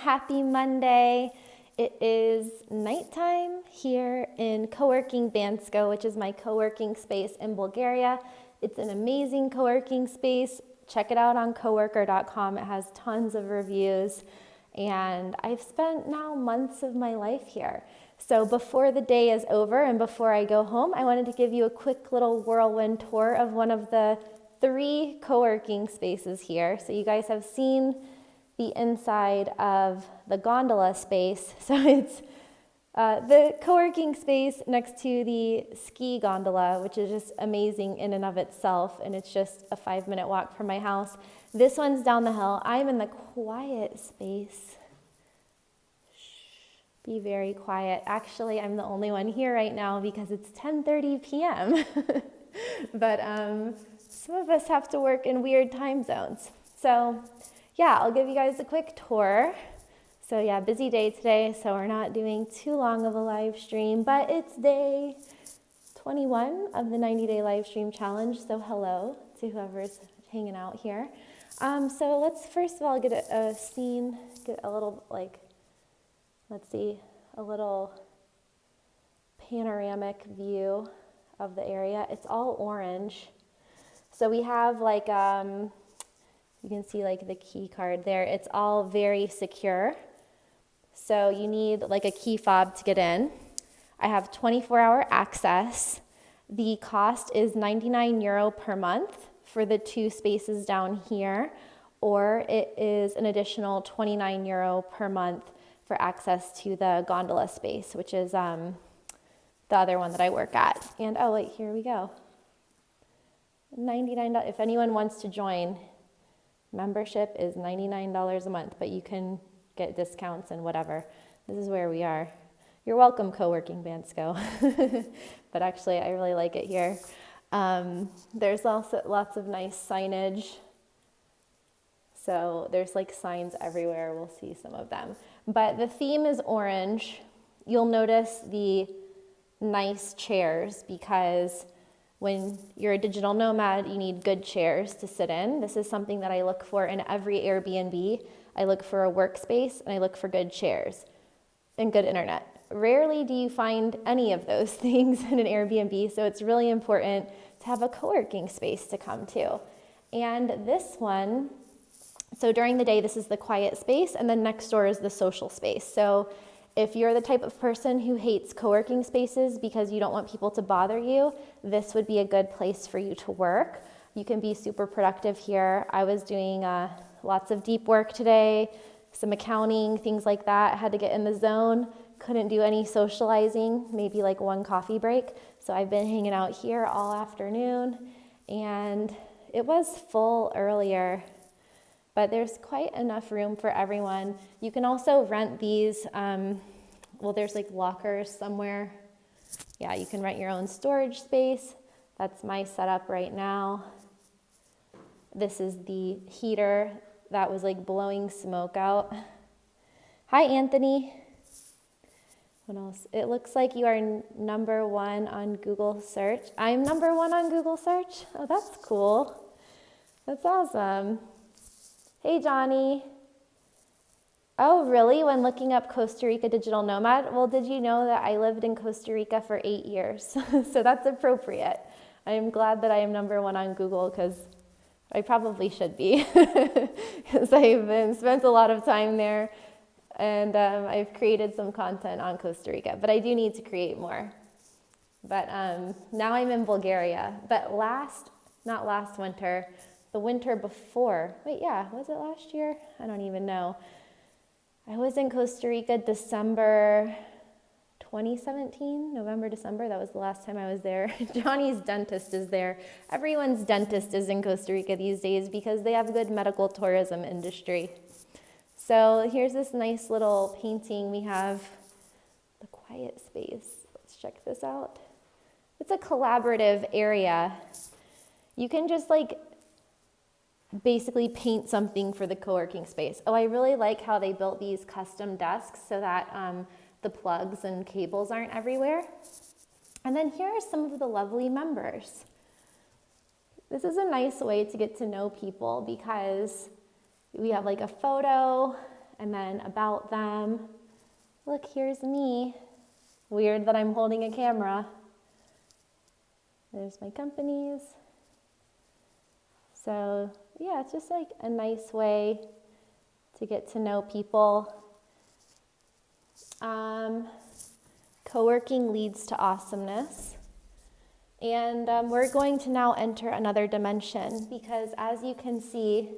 Happy Monday. It is nighttime here in Coworking Bansko, which is my co-working space in Bulgaria. It's an amazing co-working space. Check it out on coworker.com. It has tons of reviews, and I've spent now months of my life here. So before the day is over and before I go home, I wanted to give you a quick little whirlwind tour of one of the 3 co-working spaces here. So you guys have seen the inside of the gondola space. So it's the co-working space next to the ski gondola, which is just amazing in and of itself. And it's just a 5-minute walk from my house. This one's down the hill. I'm in the quiet space. Be very quiet. Actually, I'm the only one here right now because it's 10:30 p.m. But some of us have to work in weird time zones. So yeah, I'll give you guys a quick tour. So yeah, busy day today, so we're not doing too long of a live stream, but it's day 21 of the 90-day live stream challenge. So hello to whoever's hanging out here. So let's first of all get a scene, get a little a little panoramic view of the area. It's all orange. So we have you can see the key card there. It's all very secure. So you need a key fob to get in. I have 24-hour access. The cost is €99 per month for the 2 spaces down here, or it is an additional €29 per month for access to the gondola space, which is the other one that I work at. And oh wait, here we go. $99. If anyone wants to join, membership is $99 a month, but you can get discounts and whatever. This is where we are. You're welcome, Coworking Bansko. But actually, I really like it here. There's also lots of nice signage. So there's signs everywhere. We'll see some of them. But the theme is orange. You'll notice the nice chairs because when you're a digital nomad, you need good chairs to sit in. This is something that I look for in every Airbnb. I look for a workspace and I look for good chairs and good internet. Rarely do you find any of those things in an Airbnb, so it's really important to have a co-working space to come to. And this one, so during the day, this is the quiet space, and then next door is the social space. So if you're the type of person who hates co-working spaces because you don't want people to bother you, this would be a good place for you to work. You can be super productive here. I was doing lots of deep work today, some accounting, things like that. I had to get in the zone. Couldn't do any socializing, maybe one coffee break. So I've been hanging out here all afternoon, and it was full earlier, but there's quite enough room for everyone. You can also rent these, there's lockers somewhere. Yeah, you can rent your own storage space. That's my setup right now. This is the heater that was blowing smoke out. Hi, Anthony. What else? It looks like you are #1 on Google search. I'm #1 on Google search? Oh, that's cool. That's awesome. Hey, Johnny. Oh, really? When looking up Costa Rica digital nomad? Well, did you know that I lived in Costa Rica for 8 years? So that's appropriate. I am glad that I am #1 on Google because I probably should be because I've spent a lot of time there, and I've created some content on Costa Rica, but I do need to create more. But now I'm in Bulgaria. But not last winter, the winter before, was it last year? I don't even know. I was in Costa Rica December 2017, November, December. That was the last time I was there. Johnny's dentist is there. Everyone's dentist is in Costa Rica these days because they have a good medical tourism industry. So here's this nice little painting. We have the quiet space. Let's check this out. It's a collaborative area. You can just basically paint something for the co-working space. Oh, I really like how they built these custom desks so that the plugs and cables aren't everywhere. And then here are some of the lovely members. This is a nice way to get to know people because we have a photo And then about them, look, here's me. Weird that I'm holding a camera. There's my companies. So yeah, it's just like a nice way to get to know people. Coworking leads to awesomeness. And we're going to now enter another dimension because as you can see,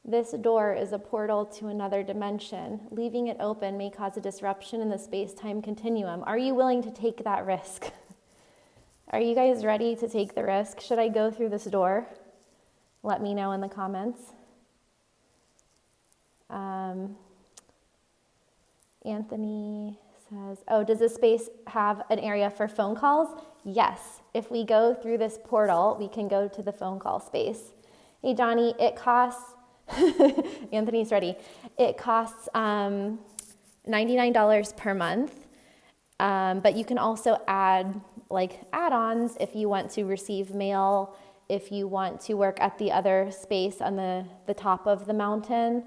this door is a portal to another dimension. Leaving it open may cause a disruption in the space-time continuum. Are you willing to take that risk? Are you guys ready to take the risk? Should I go through this door? Let me know in the comments. Anthony says, oh, does this space have an area for phone calls? Yes. If we go through this portal, we can go to the phone call space. Hey, Johnny, it costs, Anthony's ready. It costs $99 per month, but you can also add like add-ons if you want to receive mail, if you want to work at the other space on the top of the mountain,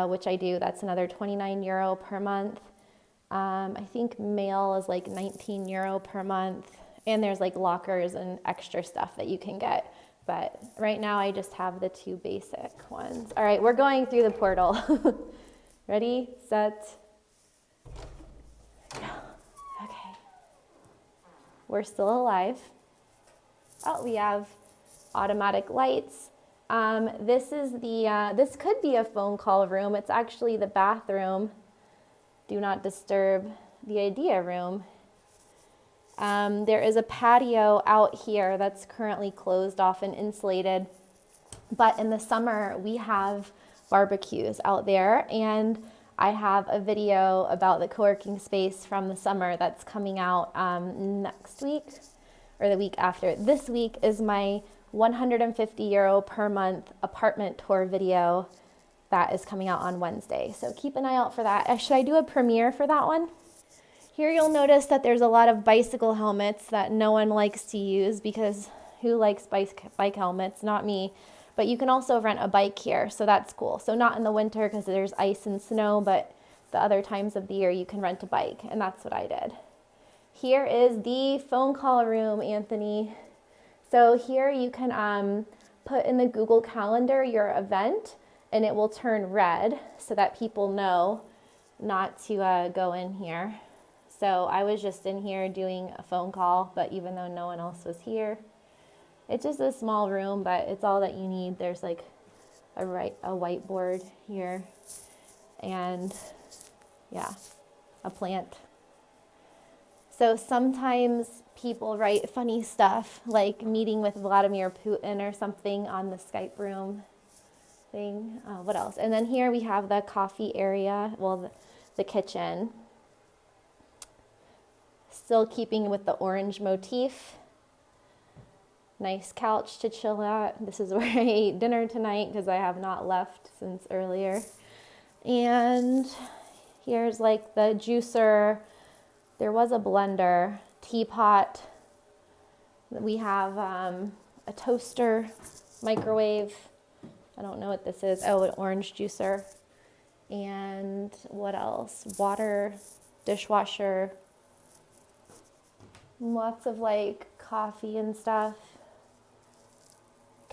which I do. That's another €29 per month. I think mail is like €19 per month, and there's like lockers and extra stuff that you can get. But right now I just have the two basic ones. All right, we're going through the portal. Ready, set, go. Okay. We're still alive. Oh, we have automatic lights. This is this could be a phone call room. It's actually the bathroom. Do not disturb the idea room. There is a patio out here that's currently closed off and insulated. But in the summer, we have barbecues out there. And I have a video about the co-working space from the summer that's coming out next week or the week after. This week is my €150 per month apartment tour video that is coming out on Wednesday. So keep an eye out for that. Should I do a premiere for that one? Here you'll notice that there's a lot of bicycle helmets that no one likes to use because who likes bike helmets? Not me. But you can also rent a bike here, so that's cool. So not in the winter because there's ice and snow, but the other times of the year you can rent a bike, and that's what I did. Here is the phone call room, Anthony. So here you can put in the Google Calendar your event, and it will turn red so that people know not to go in here. So I was just in here doing a phone call, but even though no one else was here, it's just a small room, but it's all that you need. There's like a whiteboard here and yeah, a plant. So sometimes people write funny stuff like meeting with Vladimir Putin or something on the Skype room thing. What else? And then here we have the coffee area, well, the kitchen. Still keeping with the orange motif. Nice couch to chill at. This is where I ate dinner tonight because I have not left since earlier. And here's like the juicer. There was a blender, teapot. We have a toaster, microwave. I don't know what this is. Oh, an orange juicer. And what else? Water, dishwasher. Lots of like coffee and stuff.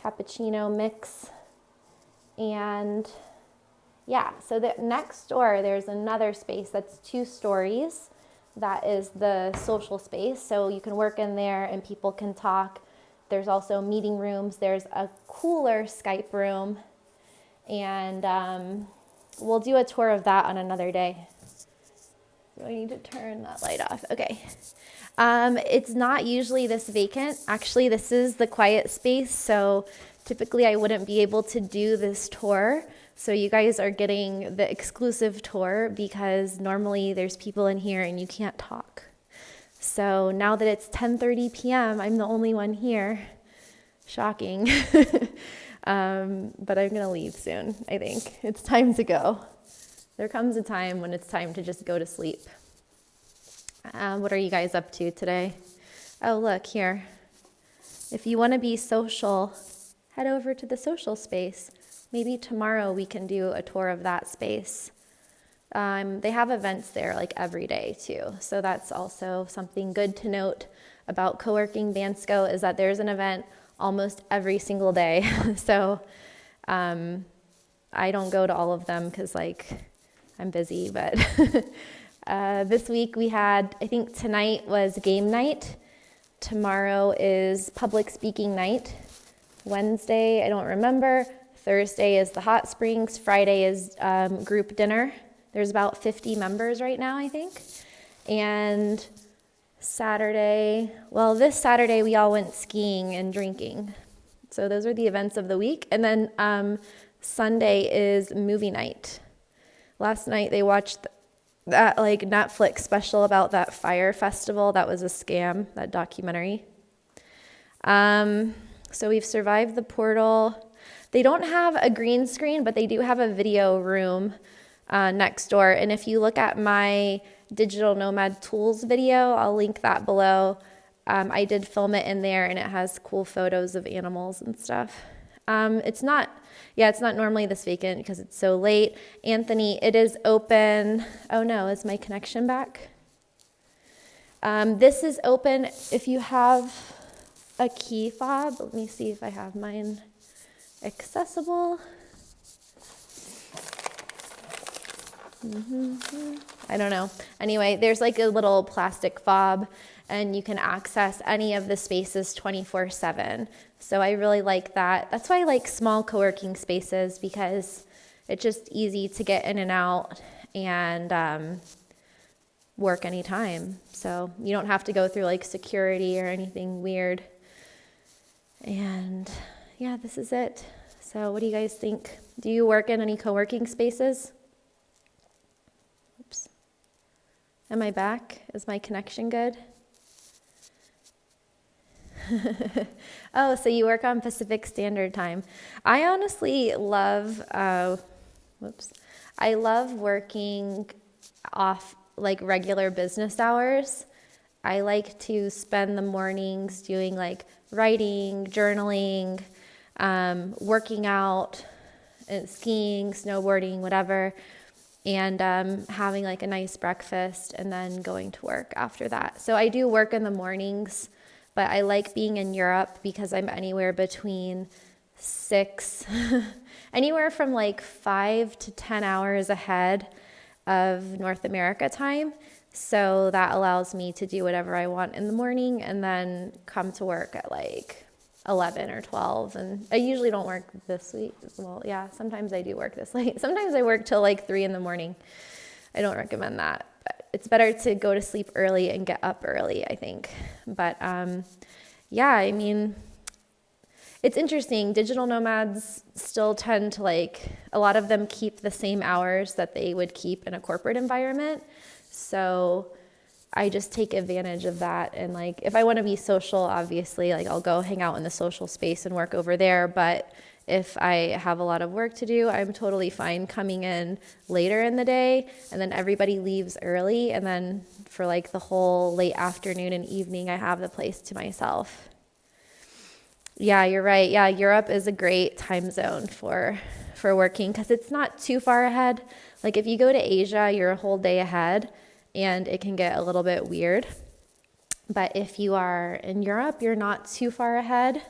Cappuccino mix. And yeah, so the next door, there's another space that's 2 stories. That is the social space. So you can work in there and people can talk. There's also meeting rooms. There's a cooler Skype room. And we'll do a tour of that on another day. So I need to turn that light off. Okay. It's not usually this vacant. Actually, this is the quiet space. So typically I wouldn't be able to do this tour. So you guys are getting the exclusive tour because normally there's people in here and you can't talk. So now that it's 10:30 p.m., I'm the only one here. Shocking. But I'm going to leave soon, I think. It's time to go. There comes a time when it's time to just go to sleep. What are you guys up to today? Oh, look here. If you want to be social, head over to the social space. maybe tomorrow we can do a tour of that space. They have events there like every day too. So that's also something good to note about Coworking Bansko is that there's an event almost every single day. So I don't go to all of them because I'm busy, but this week we had, I think tonight was game night. Tomorrow is public speaking night. Wednesday, I don't remember. Thursday is the hot springs. Friday is group dinner. There's about 50 members right now, I think. And Saturday, well, this Saturday we all went skiing and drinking. So those are the events of the week. And then Sunday is movie night. Last night they watched that Netflix special about that fire festival. That was a scam, that documentary. So we've survived the portal. They don't have a green screen, but they do have a video room next door. And if you look at my digital nomad tools video, I'll link that below. I did film it in there and it has cool photos of animals and stuff. It's not normally this weekend because it's so late. Anthony, it is open. Oh no, is my connection back? This is open if you have a key fob. Let me see if I have mine accessible. I don't know. Anyway, there's like a little plastic fob and you can access any of the spaces 24/7. So I really like that. That's why I like small co-working spaces because it's just easy to get in and out and work anytime. So you don't have to go through like security or anything weird. And yeah, this is it. So what do you guys think? Do you work in any co-working spaces? Oops. Am I back? Is my connection good? Oh, so you work on Pacific Standard Time. I honestly love, I love working off like regular business hours. I like to spend the mornings doing like writing, journaling, working out, skiing, snowboarding, whatever, and having like a nice breakfast and then going to work after that. So I do work in the mornings, but I like being in Europe because I'm anywhere between anywhere from like 5 to 10 hours ahead of North America time. So that allows me to do whatever I want in the morning and then come to work at like 11 or 12. And I usually don't work this week. Well, yeah, sometimes I do work this late. Sometimes I work till like 3 in the morning. I don't recommend that. But it's better to go to sleep early and get up early, I think. But yeah, I mean, it's interesting. Digital nomads still tend to a lot of them keep the same hours that they would keep in a corporate environment. So I just take advantage of that. And if I want to be social, obviously, I'll go hang out in the social space and work over there. But if I have a lot of work to do, I'm totally fine coming in later in the day and then everybody leaves early. And then for the whole late afternoon and evening, I have the place to myself. Yeah, you're right. Yeah, Europe is a great time zone for working because it's not too far ahead. If you go to Asia, you're a whole day ahead and it can get a little bit weird. But if you are in Europe, you're not too far ahead.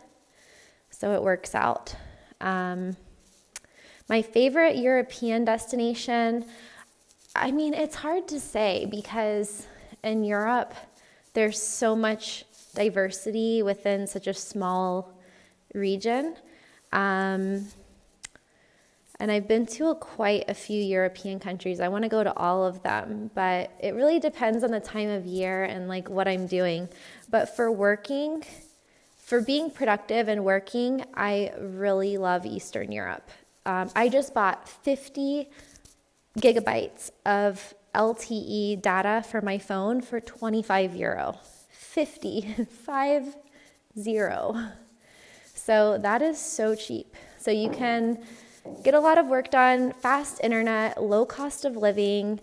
So it works out. My favorite European destination, I mean, it's hard to say because in Europe, there's so much diversity within such a small region. And I've been to quite a few European countries. I want to go to all of them, but it really depends on the time of year and what I'm doing. But for being productive and working, I really love Eastern Europe. I just bought 50 gigabytes of LTE data for my phone for €25. 50. So that is so cheap. So you can get a lot of work done, fast internet, low cost of living,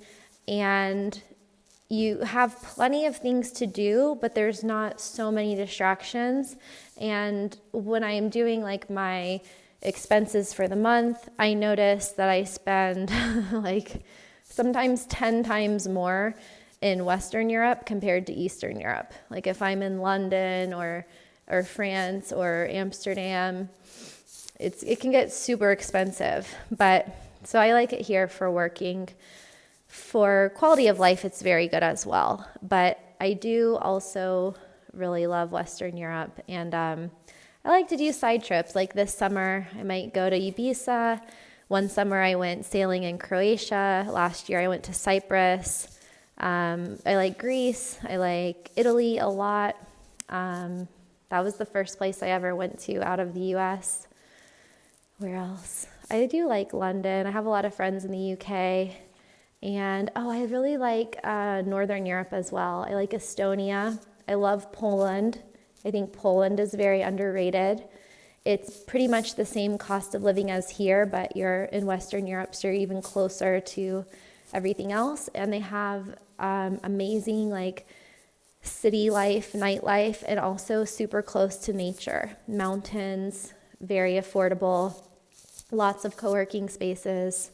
and you have plenty of things to do, but there's not so many distractions. And when I am doing expenses for the month, I noticed that I spend like sometimes 10 times more in Western Europe compared to Eastern Europe. Like if I'm in London or France or Amsterdam, it can get super expensive. But so I like it here for working. For quality of life, it's very good as well. But I do also really love Western Europe, and I like to do side trips. Like this summer, I might go to Ibiza. One summer I went sailing in Croatia. Last year I went to Cyprus. I like Greece. I like Italy a lot. That was the first place I ever went to out of the US. Where else? I do like London. I have a lot of friends in the UK. And I really like Northern Europe as well. I like Estonia. I love Poland. I think Poland is very underrated. It's pretty much the same cost of living as here, but you're in Western Europe, so you're even closer to everything else. And they have amazing like city life, nightlife, and also super close to nature. Mountains, very affordable, lots of co-working spaces.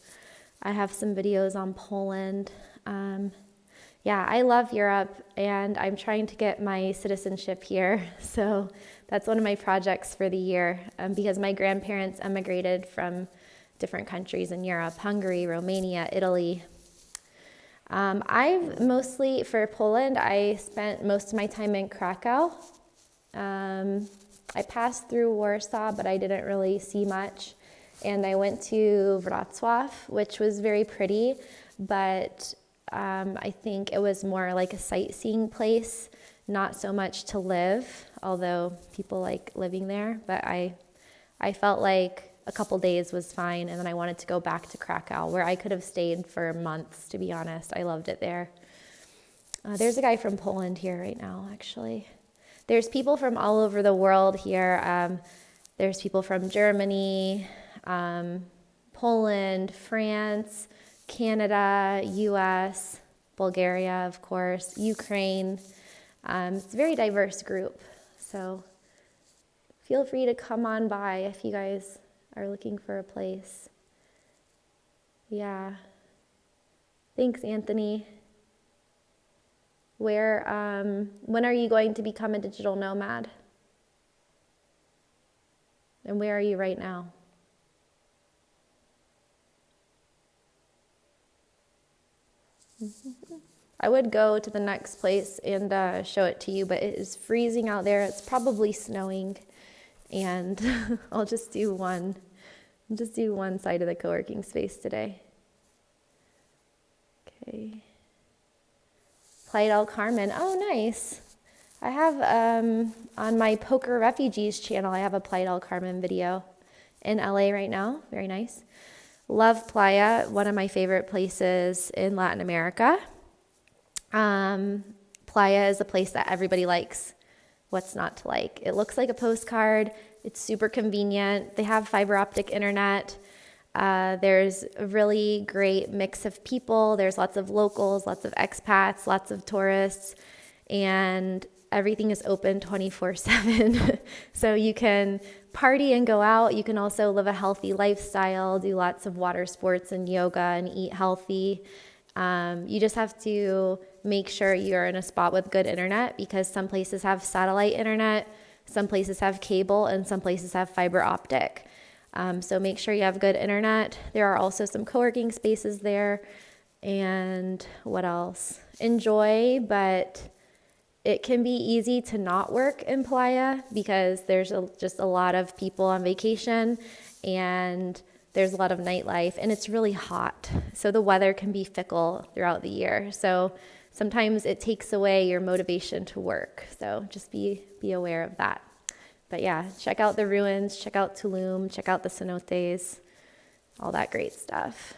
I have some videos on Poland. Yeah, I love Europe, and I'm trying to get my citizenship here. So that's one of my projects for the year, because my grandparents emigrated from different countries in Europe: Hungary, Romania, Italy. For Poland, I spent most of my time in Krakow. I passed through Warsaw, but I didn't really see much. And I went to Wrocław, which was very pretty, but I think it was more like a sightseeing place, not so much to live, although people like living there. But I felt like a couple days was fine, and then I wanted to go back to Krakow, where I could have stayed for months, to be honest. I loved it there. There's a guy from Poland here right now, actually. There's people from all over the world here. There's people from Germany, Poland, France, Canada, US, Bulgaria, of course, Ukraine. It's a very diverse group, so feel free to come on by if you guys are looking for a place. Yeah. Thanks, Anthony. When are you going to become a digital nomad? And where are you right now? I would go to the next place and show it to you, but it is freezing out there. It's probably snowing, and I'll just do one side of the co-working space today. Okay. Playa del Carmen. Oh, nice. I have on my Poker Refugees channel, I have a Playa del Carmen video in LA right now. Very nice. Love Playa, one of my favorite places in Latin America. Playa is a place that everybody likes. What's not to like? It looks like a postcard. It's super convenient. They have fiber optic internet. There's a really great mix of people. There's lots of locals, lots of expats, lots of tourists, and everything is open 24/7. So you can party and go out. You can also live a healthy lifestyle, do lots of water sports and yoga, and eat healthy. You just have to make sure you're in a spot with good internet, because some places have satellite internet, some places have cable, and some places have fiber optic. So make sure you have good internet. There are also some co-working spaces there. And what else? Enjoy, but it can be easy to not work in Playa, because there's just a lot of people on vacation, and there's a lot of nightlife, and it's really hot. So the weather can be fickle throughout the year. So sometimes it takes away your motivation to work. So just be aware of that. But yeah, check out the ruins, check out Tulum, check out the cenotes, all that great stuff.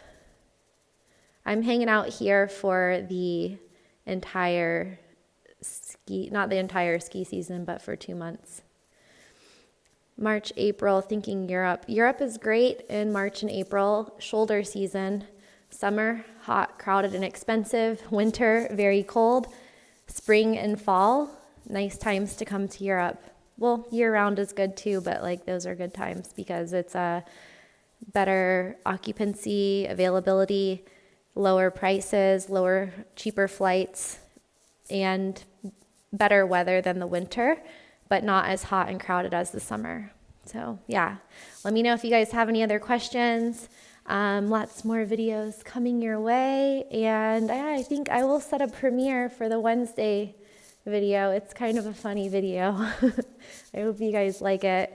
I'm hanging out here for the entire not the entire ski season, but for 2 months. March, April, thinking Europe. Europe is great in March and April, shoulder season. Summer, hot, crowded, and expensive. Winter, very cold. Spring and fall, nice times to come to Europe. well, year round is good too, but like those are good times because it's a better occupancy, availability, lower prices, cheaper flights, and better weather than the winter, but not as hot and crowded as the summer. So yeah, let me know if you guys have any other questions. Lots more videos coming your way, and I think I will set a premiere for the Wednesday video. It's kind of a funny video. I hope you guys like it.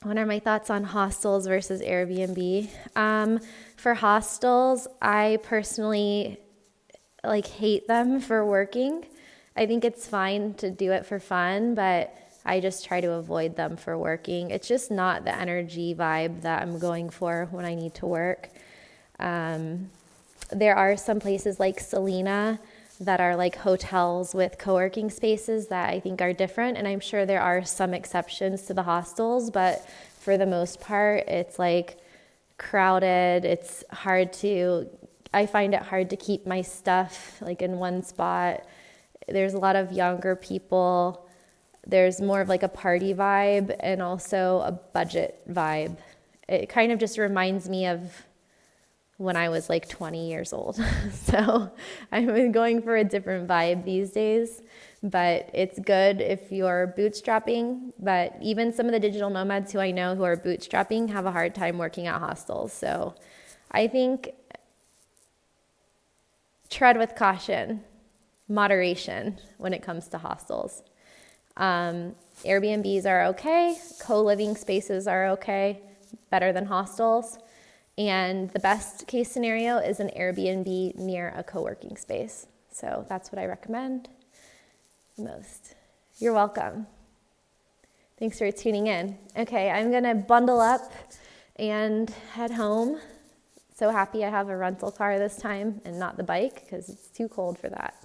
What are my thoughts on hostels versus Airbnb? For hostels, I personally hate them for working. I think it's fine to do it for fun, but I just try to avoid them for working. It's just not the energy vibe that I'm going for when I need to work. There are some places like Selena that are like hotels with co-working spaces that I think are different, and I'm sure there are some exceptions to the hostels, but for the most part, it's like crowded. I find it hard to keep my stuff like in one spot. There's a lot of younger people. There's more of like a party vibe and also a budget vibe. It kind of just reminds me of when I was like 20 years old. So I'm going for a different vibe these days, but it's good if you're bootstrapping. But even some of the digital nomads who I know who are bootstrapping have a hard time working at hostels. So I think tread with caution, moderation when it comes to hostels. Airbnbs are okay. Co-living spaces are okay, better than hostels. And the best case scenario is an Airbnb near a co-working space. So that's what I recommend the most. You're welcome. Thanks for tuning in. Okay, I'm gonna bundle up and head home. So happy I have a rental car this time and not the bike because it's too cold for that.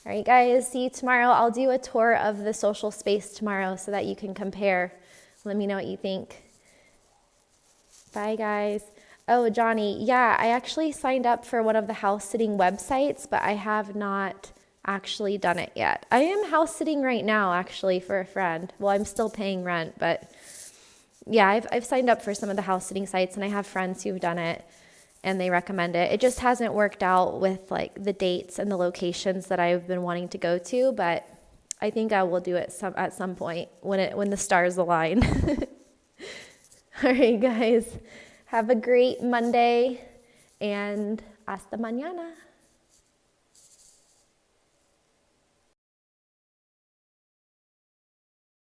All right, guys, see you tomorrow. I'll do a tour of the social space tomorrow so that you can compare. Let me know what you think. Bye, guys. Oh, Johnny, yeah, I actually signed up for one of the house sitting websites, but I have not actually done it yet. I am house sitting right now, actually, for a friend. Well, I'm still paying rent, but yeah, I've signed up for some of the house sitting sites, and I have friends who've done it, and they recommend it. It just hasn't worked out with like the dates and the locations that I've been wanting to go to, but I think I will do it at some point when the stars align. All right, guys, have a great Monday, and hasta mañana.